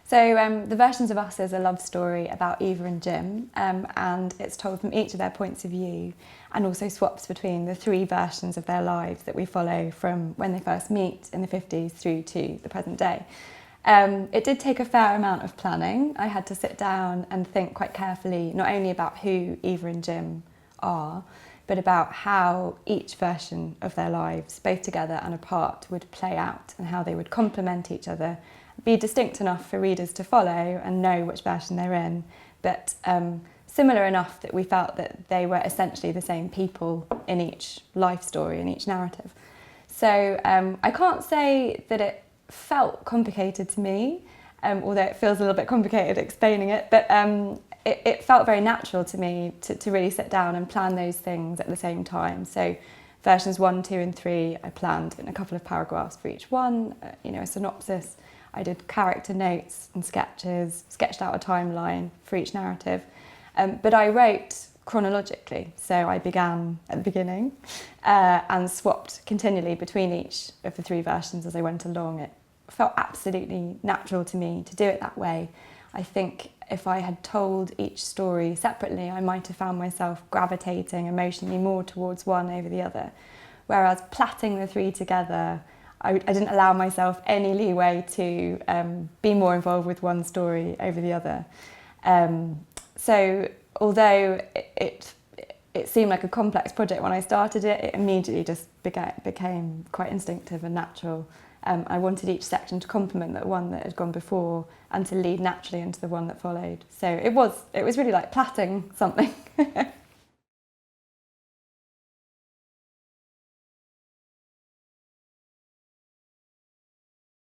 So the Versions of Us is a love story about Eva and Jim, and it's told from each of their points of view, and also swaps between the three versions of their lives that we follow from when they first meet in the 50s through to the present day. It did take a fair amount of planning. I had to sit down and think quite carefully, not only about who Eva and Jim are, but about how each version of their lives, both together and apart, would play out and how they would complement each other, be distinct enough for readers to follow and know which version they're in, but similar enough that we felt that they were essentially the same people in each life story, in each narrative. So I can't say that it felt complicated to me, although it feels a little bit complicated explaining it, but it felt very natural to me to really sit down and plan those things at the same time. So versions 1, 2 and 3, I planned in a couple of paragraphs for each one, a synopsis. I did character notes and sketches, sketched out a timeline for each narrative, but I wrote chronologically. So I began at the beginning and swapped continually between each of the three versions as I went along. It felt absolutely natural to me to do it that way. I think if I had told each story separately, I might have found myself gravitating emotionally more towards one over the other. Whereas plaiting the three together, I didn't allow myself any leeway to be more involved with one story over the other. So although it seemed like a complex project when I started it, it immediately just became quite instinctive and natural. I wanted each section to complement the one that had gone before and to lead naturally into the one that followed. So it was really like plaiting something.